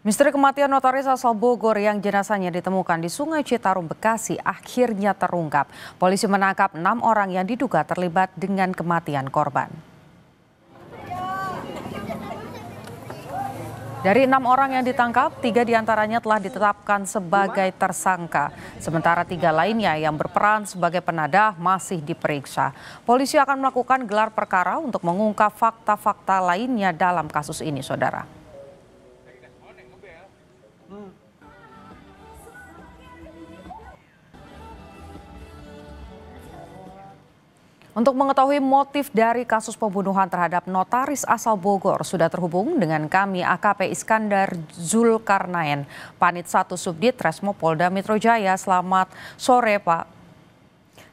Misteri kematian notaris asal Bogor yang jenazahnya ditemukan di Sungai Citarum, Bekasi akhirnya terungkap. Polisi menangkap 6 orang yang diduga terlibat dengan kematian korban. Dari 6 orang yang ditangkap, 3 diantaranya telah ditetapkan sebagai tersangka. Sementara 3 lainnya yang berperan sebagai penadah masih diperiksa. Polisi akan melakukan gelar perkara untuk mengungkap fakta-fakta lainnya dalam kasus ini, saudara. Untuk mengetahui motif dari kasus pembunuhan terhadap notaris asal Bogor, sudah terhubung dengan kami AKP Iskandar Zulkarnaen, Panit 1 Subdit Resmo Polda Metro Jaya. Selamat sore, Pak.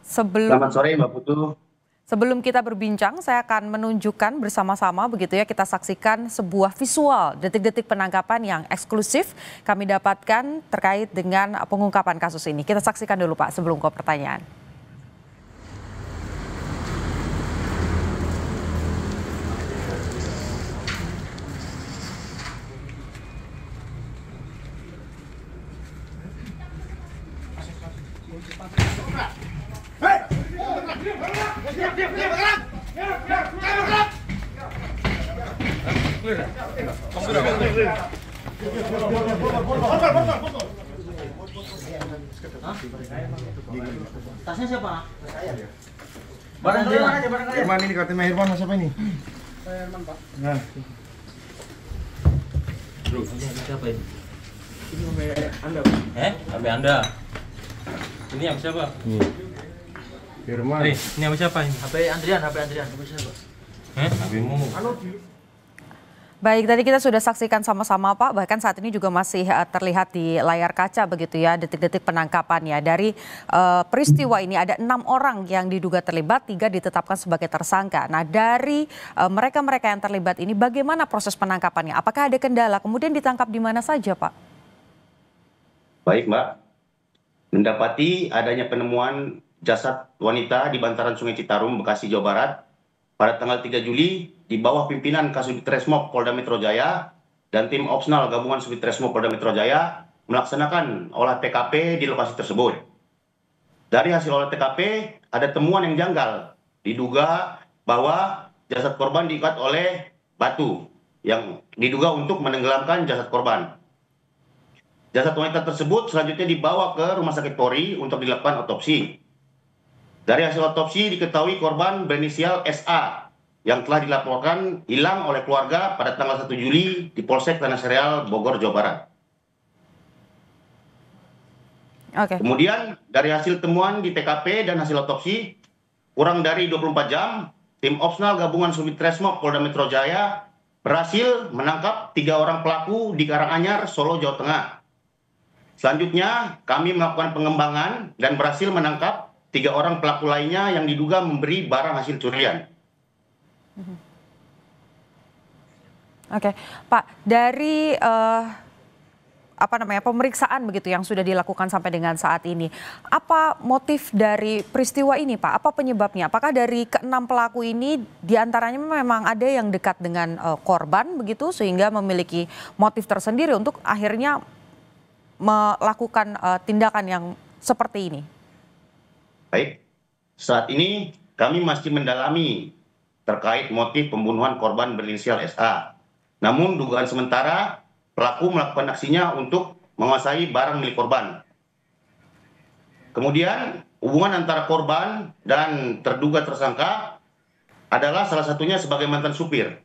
Selamat sore, Mbak Putu. Sebelum kita berbincang, saya akan menunjukkan bersama-sama begitu ya, kita saksikan sebuah visual detik-detik penangkapan yang eksklusif kami dapatkan terkait dengan pengungkapan kasus ini. Kita saksikan dulu, Pak, sebelum ke pertanyaan. Tasnya siapa? Barang kalian aja, barang kalian. Herman ini kartu Herman siapa ini? Saya Herman, Pak. Nah. Bro, siapa ini? Ini HP Anda, Pak. HP Anda. Ini HP siapa? Herman. Ini HP siapa ini? HP Andrian. HP siapa? HPmu. Baik, tadi kita sudah saksikan sama-sama, Pak. Bahkan saat ini juga masih terlihat di layar kaca begitu ya, detik-detik penangkapannya. Dari peristiwa ini ada 6 orang yang diduga terlibat, 3 ditetapkan sebagai tersangka. Nah, dari mereka-mereka yang terlibat ini, bagaimana proses penangkapannya? Apakah ada kendala? Kemudian ditangkap di mana saja, Pak? Baik, Mbak. Mendapati adanya penemuan jasad wanita di bantaran Sungai Citarum, Bekasi, Jawa Barat pada tanggal 3 Juli di bawah pimpinan Kasubdit Resmob Polda Metro Jaya dan tim opsional gabungan Subdit Resmob Polda Metro Jaya melaksanakan olah TKP di lokasi tersebut. Dari hasil olah TKP ada temuan yang janggal, diduga bahwa jasad korban diikat oleh batu yang diduga untuk menenggelamkan jasad korban. Jasad wanita tersebut selanjutnya dibawa ke Rumah Sakit Polri untuk dilakukan otopsi. Dari hasil otopsi diketahui korban berinisial SA yang telah dilaporkan hilang oleh keluarga pada tanggal 1 Juli di Polsek Tanah Sereal, Bogor, Jawa Barat. Kemudian dari hasil temuan di TKP dan hasil otopsi, kurang dari 24 jam, tim opsional gabungan Subdit Resmob Polda Metro Jaya berhasil menangkap 3 orang pelaku di Karanganyar, Solo, Jawa Tengah. Selanjutnya kami melakukan pengembangan dan berhasil menangkap 3 orang pelaku lainnya yang diduga memberi barang hasil curian. Oke, Pak, dari pemeriksaan begitu yang sudah dilakukan sampai dengan saat ini, apa motif dari peristiwa ini, Pak? Apa penyebabnya? Apakah dari ke-6 pelaku ini diantaranya memang ada yang dekat dengan korban begitu sehingga memiliki motif tersendiri untuk akhirnya melakukan tindakan yang seperti ini? Baik, saat ini kami masih mendalami terkait motif pembunuhan korban berinisial SA. Namun dugaan sementara pelaku melakukan aksinya untuk menguasai barang milik korban. Kemudian hubungan antara korban dan terduga tersangka adalah salah satunya sebagai mantan supir.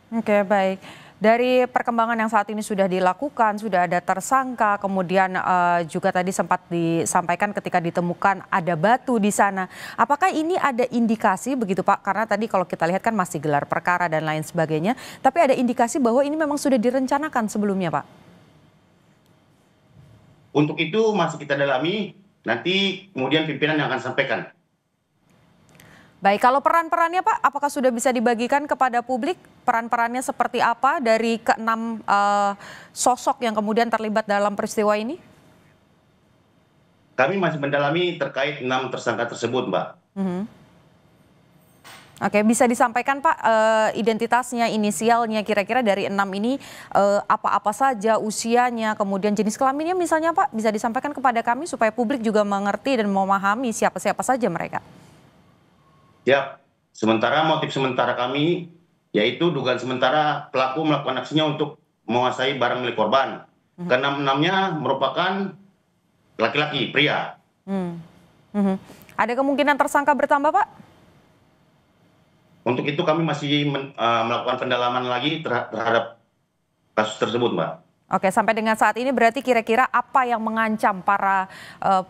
Oke, baik. Dari perkembangan yang saat ini sudah dilakukan, sudah ada tersangka, kemudian juga tadi sempat disampaikan ketika ditemukan ada batu di sana. Apakah ini ada indikasi begitu, Pak? Karena tadi kalau kita lihat kan masih gelar perkara dan lain sebagainya, tapi ada indikasi bahwa ini memang sudah direncanakan sebelumnya, Pak? Untuk itu masih kita dalami, nanti kemudian pimpinan yang akan sampaikan. Baik, kalau peran-perannya, Pak, apakah sudah bisa dibagikan kepada publik? Peran-perannya seperti apa dari ke-6 sosok yang kemudian terlibat dalam peristiwa ini? Kami masih mendalami terkait 6 tersangka tersebut, Mbak. Oke, bisa disampaikan Pak identitasnya, inisialnya kira-kira dari 6 ini apa-apa saja usianya, kemudian jenis kelaminnya misalnya Pak, bisa disampaikan kepada kami supaya publik juga mengerti dan memahami siapa-siapa saja mereka. Ya, sementara motif sementara kami yaitu dugaan sementara pelaku melakukan aksinya untuk menguasai barang milik korban. Keenam-enamnya merupakan laki-laki, pria. Ada kemungkinan tersangka bertambah Pak? Untuk itu kami masih melakukan pendalaman lagi terhadap kasus tersebut, Mbak. Oke, sampai dengan saat ini berarti kira-kira apa yang mengancam para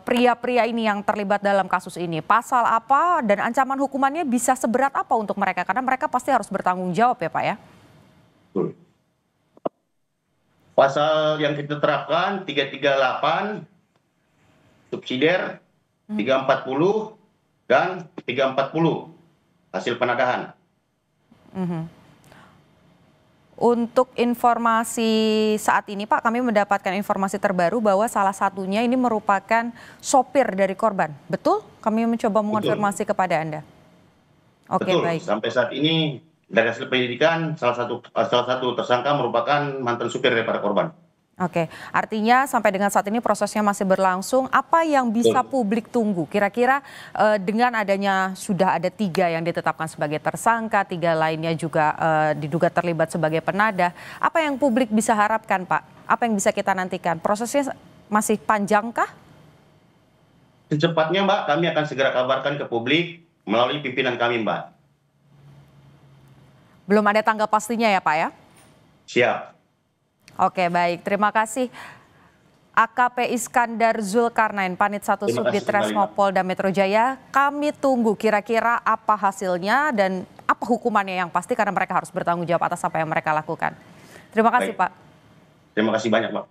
pria-pria ini yang terlibat dalam kasus ini? Pasal apa dan ancaman hukumannya bisa seberat apa untuk mereka? Karena mereka pasti harus bertanggung jawab ya Pak ya? Betul. Pasal yang kita terapkan 338, subsidiar 340 dan 340 hasil penadahan. Untuk informasi saat ini Pak, kami mendapatkan informasi terbaru bahwa salah satunya ini merupakan sopir dari korban. Betul? Kami mencoba mengonfirmasi kepada Anda. Oke, betul. baik. Sampai saat ini dari hasil penyidikan salah satu tersangka merupakan mantan supir daripada korban. Oke, artinya sampai dengan saat ini prosesnya masih berlangsung. Apa yang bisa publik tunggu? Kira-kira dengan adanya sudah ada 3 yang ditetapkan sebagai tersangka, 3 lainnya juga diduga terlibat sebagai penadah. Apa yang publik bisa harapkan, Pak? Apa yang bisa kita nantikan? Prosesnya masih panjangkah? Secepatnya, Mbak, kami akan segera kabarkan ke publik melalui pimpinan kami, Mbak. Belum ada tanggal pastinya ya, Pak ya? Siap. Oke, baik. Terima kasih. AKP Iskandar Zulkarnain, Panit 1 Subdit Resmo Polda Metro Jaya. Kami tunggu kira-kira apa hasilnya dan apa hukumannya yang pasti karena mereka harus bertanggung jawab atas apa yang mereka lakukan. Terima kasih, Pak. Terima kasih banyak, Pak.